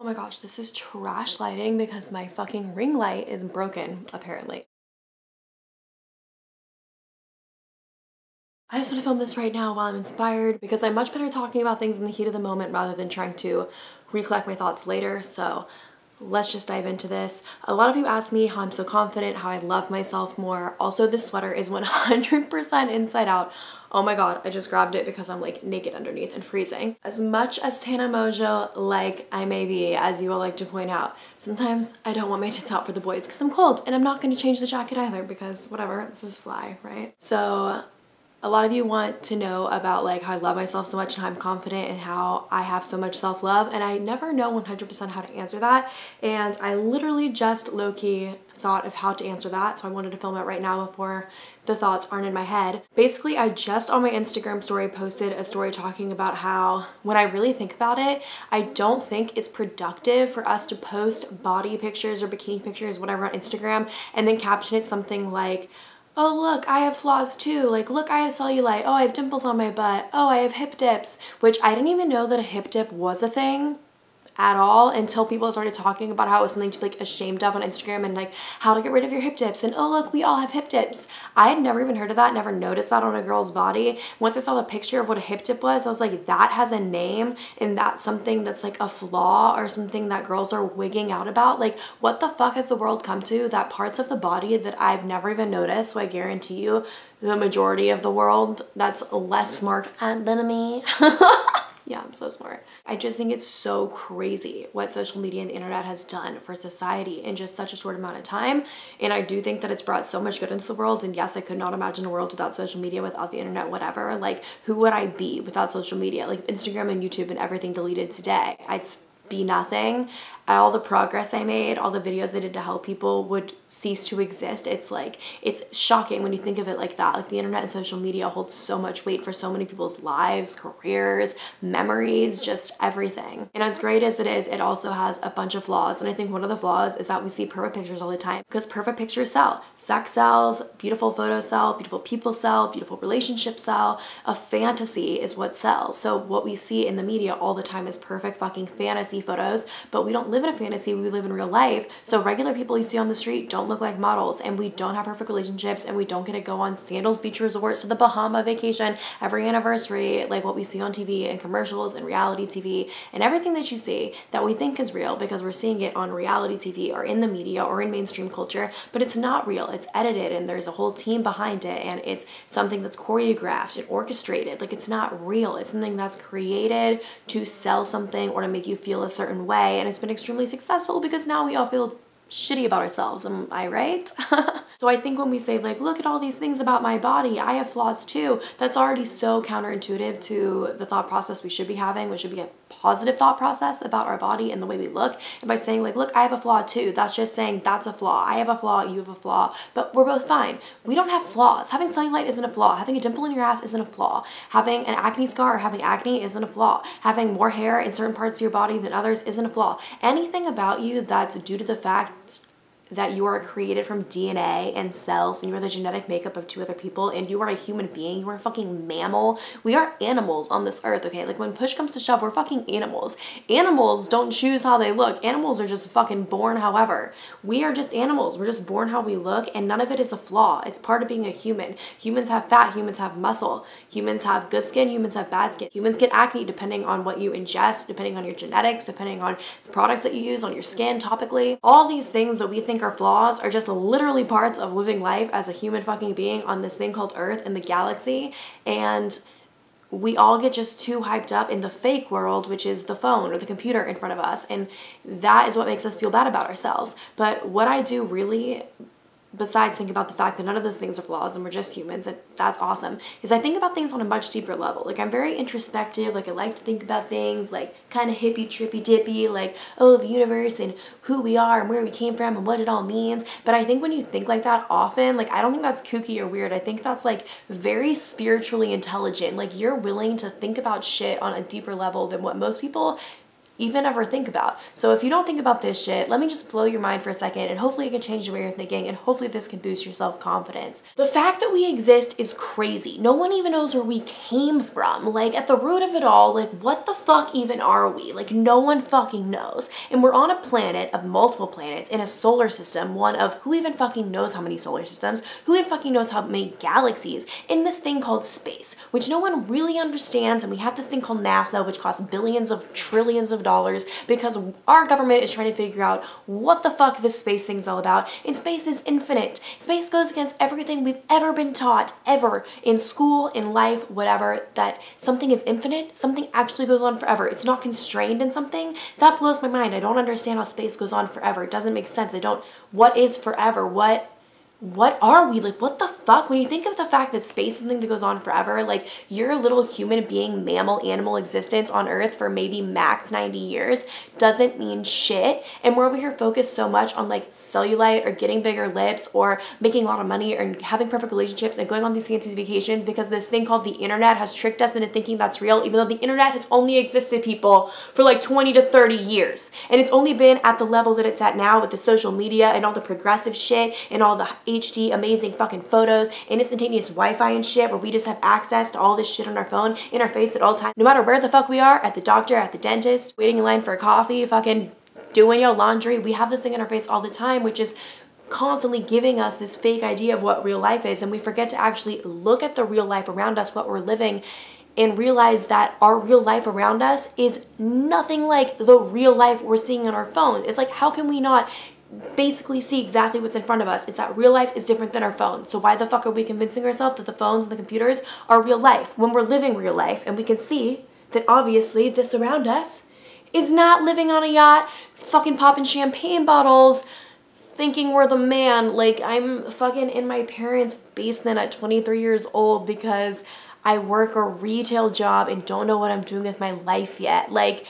Oh my gosh, this is trash lighting because my fucking ring light is broken, apparently. I just want to film this right now while I'm inspired because I'm much better talking about things in the heat of the moment rather than trying to recollect my thoughts later. So let's just dive into this. A lot of you ask me how I'm so confident, how I love myself more. Also, this sweater is 100% inside out. Oh my god, I just grabbed it because I'm like naked underneath and freezing. As much as Tana Mojo like I may be, as you all like to point out, sometimes I don't want my tits out for the boys because I'm cold, and I'm not going to change the jacket either because whatever, this is fly, right? So a lot of you want to know about like how I love myself so much and how I'm confident and how I have so much self-love, and I never know 100% how to answer that, and I literally just low-key thought of how to answer that, so I wanted to film it right now before the thoughts aren't in my head. Basically, I just on my Instagram story posted a story talking about how when I really think about it, I don't think it's productive for us to post body pictures or bikini pictures, whatever, on Instagram and then caption it something like, oh look, I have flaws too, like look, I have cellulite, oh I have dimples on my butt, oh I have hip dips, which I didn't even know that a hip dip was a thing at all until people started talking about how it was something to be like ashamed of on Instagram, and like how to get rid of your hip dips, and oh look, we all have hip dips. I had never even heard of that, never noticed that on a girl's body. Once I saw the picture of what a hip dip was, I was like, that has a name, and that's something that's like a flaw or something that girls are wigging out about. Like, what the fuck has the world come to, that parts of the body that I've never even noticed? So I guarantee you the majority of the world that's less smart than me yeah, I'm so smart. I just think it's so crazy what social media and the internet has done for society in just such a short amount of time. And I do think that it's brought so much good into the world. And yes, I could not imagine a world without social media, without the internet, whatever. Like, who would I be without social media? Like, Instagram and YouTube and everything deleted today, I'd be nothing. All the progress I made, all the videos I did to help people would cease to exist. It's like, it's shocking when you think of it like that. Like, the internet and social media hold so much weight for so many people's lives, careers, memories, just everything. And as great as it is, it also has a bunch of flaws. And I think one of the flaws is that we see perfect pictures all the time because perfect pictures sell. Sex sells, beautiful photos sell, beautiful people sell, beautiful relationships sell. A fantasy is what sells. So what we see in the media all the time is perfect fucking fantasy photos, but we don't live in a fantasy, we live in real life. So regular people you see on the street don't look like models, and we don't have perfect relationships, and we don't get to go on Sandals Beach resorts to the Bahama vacation every anniversary like what we see on TV and commercials and reality TV and everything that you see that we think is real because we're seeing it on reality TV or in the media or in mainstream culture, but it's not real. It's edited and there's a whole team behind it, and it's something that's choreographed and orchestrated. Like, it's not real. It's something that's created to sell something or to make you feel a certain way, and it's been extremely successful because now we all feel shitty about ourselves. Am I right? So I think when we say like, look at all these things about my body, I have flaws too, that's already so counterintuitive to the thought process we should be having, which should be a positive thought process about our body and the way we look. And by saying like, look, I have a flaw too, that's just saying that's a flaw. I have a flaw, you have a flaw, but we're both fine. We don't have flaws. Having cellulite isn't a flaw. Having a dimple in your ass isn't a flaw. Having an acne scar or having acne isn't a flaw. Having more hair in certain parts of your body than others isn't a flaw. Anything about you that's due to the fact that you are created from DNA and cells, and you are the genetic makeup of two other people, and you are a human being, you are a fucking mammal. We are animals on this earth, okay? Like, when push comes to shove, we're fucking animals. Animals don't choose how they look. Animals are just fucking born however. We are just animals. We're just born how we look, and none of it is a flaw. It's part of being a human. Humans have fat, humans have muscle. Humans have good skin, humans have bad skin. Humans get acne depending on what you ingest, depending on your genetics, depending on the products that you use on your skin topically. All these things that we think are flaws are just literally parts of living life as a human fucking being on this thing called Earth in the galaxy. And we all get just too hyped up in the fake world, which is the phone or the computer in front of us, and that is what makes us feel bad about ourselves. But what I do really, besides think about the fact that none of those things are flaws and we're just humans, and that's awesome, is I think about things on a much deeper level. Like, I'm very introspective. Like, I like to think about things like kind of hippie, trippy, dippy, like, oh, the universe and who we are and where we came from and what it all means. But I think when you think like that often, like, I don't think that's kooky or weird. I think that's like very spiritually intelligent. Like, you're willing to think about shit on a deeper level than what most people even ever think about. So if you don't think about this shit, let me just blow your mind for a second, and hopefully it can change the way you're thinking, and hopefully this can boost your self-confidence. The fact that we exist is crazy. No one even knows where we came from. Like, at the root of it all, like, what the fuck even are we? Like, no one fucking knows. And we're on a planet of multiple planets in a solar system, one of who even fucking knows how many solar systems, who even fucking knows how many galaxies, in this thing called space, which no one really understands. And we have this thing called NASA, which costs billions of trillions of dollars because our government is trying to figure out what the fuck this space thing's all about. And space is infinite. Space goes against everything we've ever been taught, ever, in school, in life, whatever, that something is infinite, something actually goes on forever. It's not constrained in something. That blows my mind. I don't understand how space goes on forever. It doesn't make sense. What is forever? What are we? Like, what the fuck? When you think of the fact that space is something that goes on forever, like, you're a little human being, mammal, animal existence on Earth for maybe max 90 years doesn't mean shit. And we're over here focused so much on, like, cellulite or getting bigger lips or making a lot of money or having perfect relationships and going on these fancy vacations because this thing called the internet has tricked us into thinking that's real, even though the internet has only existed, people, for like 20 to 30 years. And it's only been at the level that it's at now with the social media and all the progressive shit and all the HD amazing fucking photos and instantaneous Wi-Fi and shit where we just have access to all this shit on our phone, in our face at all times. No matter where the fuck we are, at the doctor, at the dentist, waiting in line for a coffee, fucking doing your laundry, we have this thing in our face all the time, which is constantly giving us this fake idea of what real life is. And we forget to actually look at the real life around us, what we're living, and realize that our real life around us is nothing like the real life we're seeing on our phones. It's like, how can we not basically see exactly what's in front of us? Is that real life is different than our phone. So why the fuck are we convincing ourselves that the phones and the computers are real life when we're living real life and we can see that obviously this around us is not living on a yacht, fucking popping champagne bottles, thinking we're the man. Like, I'm fucking in my parents' basement at 23 years old because I work a retail job and don't know what I'm doing with my life yet. Like,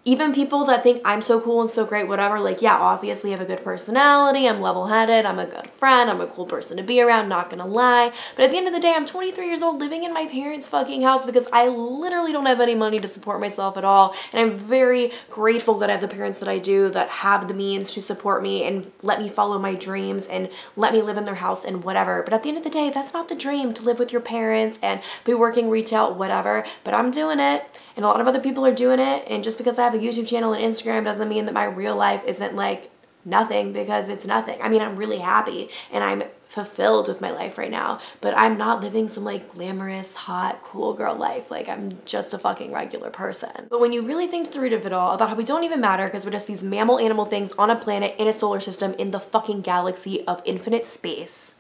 even people that think I'm so cool and so great, whatever, like, yeah, obviously I have a good personality, I'm level-headed, I'm a good friend, I'm a cool person to be around, not gonna lie. But at the end of the day, I'm 23 years old living in my parents' fucking house because I literally don't have any money to support myself at all. And I'm very grateful that I have the parents that I do that have the means to support me and let me follow my dreams and let me live in their house and whatever. But at the end of the day, that's not the dream, to live with your parents and be working retail, whatever. But I'm doing it. And a lot of other people are doing it, and just because I have a YouTube channel and Instagram doesn't mean that my real life isn't like nothing, because it's nothing. I mean, I'm really happy and I'm fulfilled with my life right now, but I'm not living some like glamorous, hot, cool girl life. Like, I'm just a fucking regular person. But when you really think to the root of it all about how we don't even matter because we're just these mammal animal things on a planet in a solar system in the fucking galaxy of infinite space,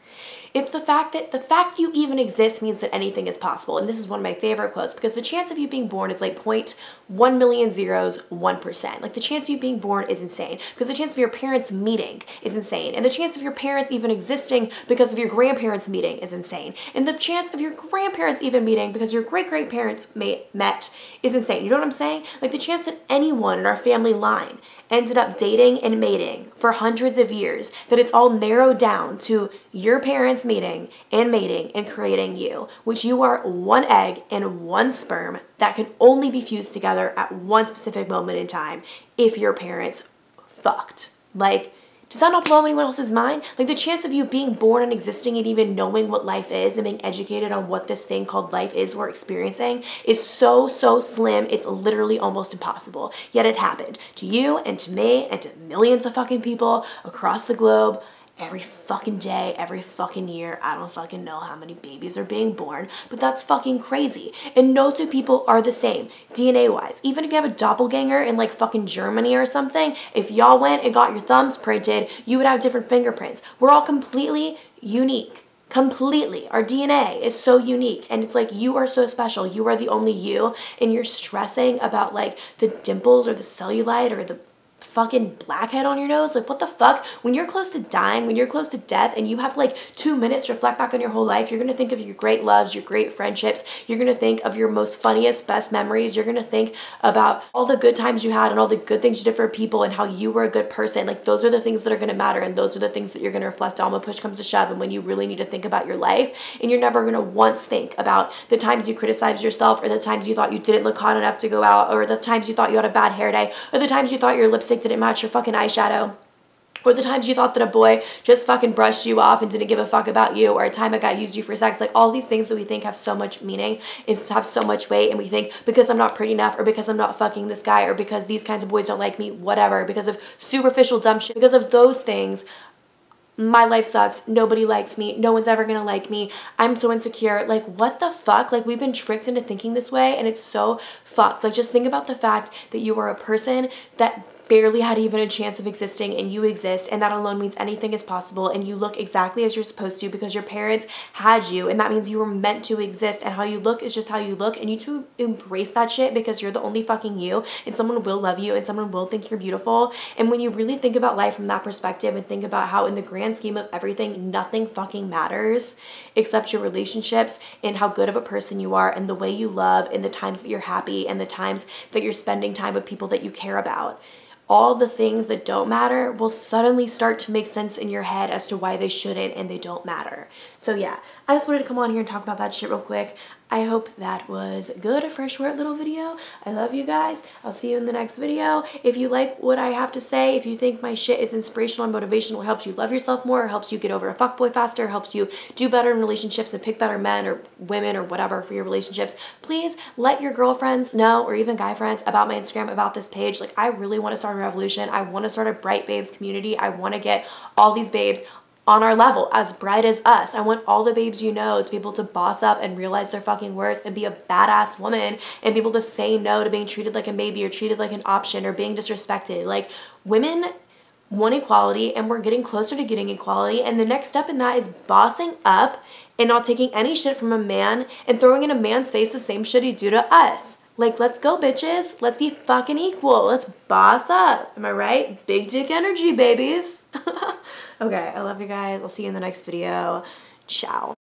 it's the fact that you even exist means that anything is possible. And this is one of my favorite quotes, because the chance of you being born is like 0.1 Like, the chance of you being born is insane because the chance of your parents meeting is insane. And the chance of your parents even existing because of your grandparents meeting is insane. And the chance of your grandparents even meeting because your great-great-parents met is insane. You know what I'm saying? Like, the chance that anyone in our family line ended up dating and mating for hundreds of years, that it's all narrowed down to your parents meeting and mating and creating you, which you are one egg and one sperm that can only be fused together at one specific moment in time if your parents fucked. Like, does that not blow anyone else's mind? Like, the chance of you being born and existing and even knowing what life is and being educated on what this thing called life is we're experiencing is so slim, it's literally almost impossible. Yet it happened to you and to me and to millions of fucking people across the globe. Every fucking day, every fucking year. I don't fucking know how many babies are being born, but that's fucking crazy. And no two people are the same, DNA-wise. Even if you have a doppelganger in like fucking Germany or something, if y'all went and got your thumbs printed, you would have different fingerprints. We're all completely unique. Completely. Our DNA is so unique, and it's like, you are so special. You are the only you, and you're stressing about like the dimples or the cellulite or the fucking blackhead on your nose? Like, what the fuck? When you're close to dying, when you're close to death, and you have like 2 minutes to reflect back on your whole life, you're gonna think of your great loves, your great friendships, you're gonna think of your most funniest, best memories, you're gonna think about all the good times you had and all the good things you did for people and how you were a good person. Like, those are the things that are gonna matter, and those are the things that you're gonna reflect on when push comes to shove and when you really need to think about your life. And you're never gonna once think about the times you criticized yourself, or the times you thought you didn't look hot enough to go out, or the times you thought you had a bad hair day, or the times you thought your lipstick didn't match your fucking eyeshadow, or the times you thought that a boy just fucking brushed you off and didn't give a fuck about you, or a time a guy used you for sex. Like, all these things that we think have so much meaning and have so much weight, and we think because I'm not pretty enough, or because I'm not fucking this guy, or because these kinds of boys don't like me, whatever, because of superficial dumb shit, because of those things, my life sucks, nobody likes me, no one's ever gonna like me, I'm so insecure. Like, what the fuck? Like, we've been tricked into thinking this way, and it's so fucked. Like, just think about the fact that you are a person that barely had even a chance of existing, and you exist, and that alone means anything is possible, and you look exactly as you're supposed to because your parents had you, and that means you were meant to exist, and how you look is just how you look, and you need to embrace that shit because you're the only fucking you, and someone will love you, and someone will think you're beautiful. And when you really think about life from that perspective and think about how in the grand scheme of everything, nothing fucking matters except your relationships and how good of a person you are and the way you love and the times that you're happy and the times that you're spending time with people that you care about, all the things that don't matter will suddenly start to make sense in your head as to why they shouldn't and they don't matter. So yeah, I just wanted to come on here and talk about that shit real quick. I hope that was good for a short little video. I love you guys. I'll see you in the next video. If you like what I have to say, if you think my shit is inspirational and motivational, helps you love yourself more, or helps you get over a fuckboy faster, helps you do better in relationships and pick better men or women or whatever for your relationships, please let your girlfriends know, or even guy friends, about my Instagram, about this page. Like, I really want to start a revolution. I want to start a Bright Babes community. I want to get all these babes on our level, as bright as us. I want all the babes you know to be able to boss up and realize their fucking worth and be a badass woman and be able to say no to being treated like a baby or treated like an option or being disrespected. Like, women want equality, and we're getting closer to getting equality, and the next step in that is bossing up and not taking any shit from a man and throwing in a man's face the same shit he do to us. Like, let's go, bitches. Let's be fucking equal. Let's boss up. Am I right? Big dick energy, babies. Okay, I love you guys. I'll see you in the next video. Ciao.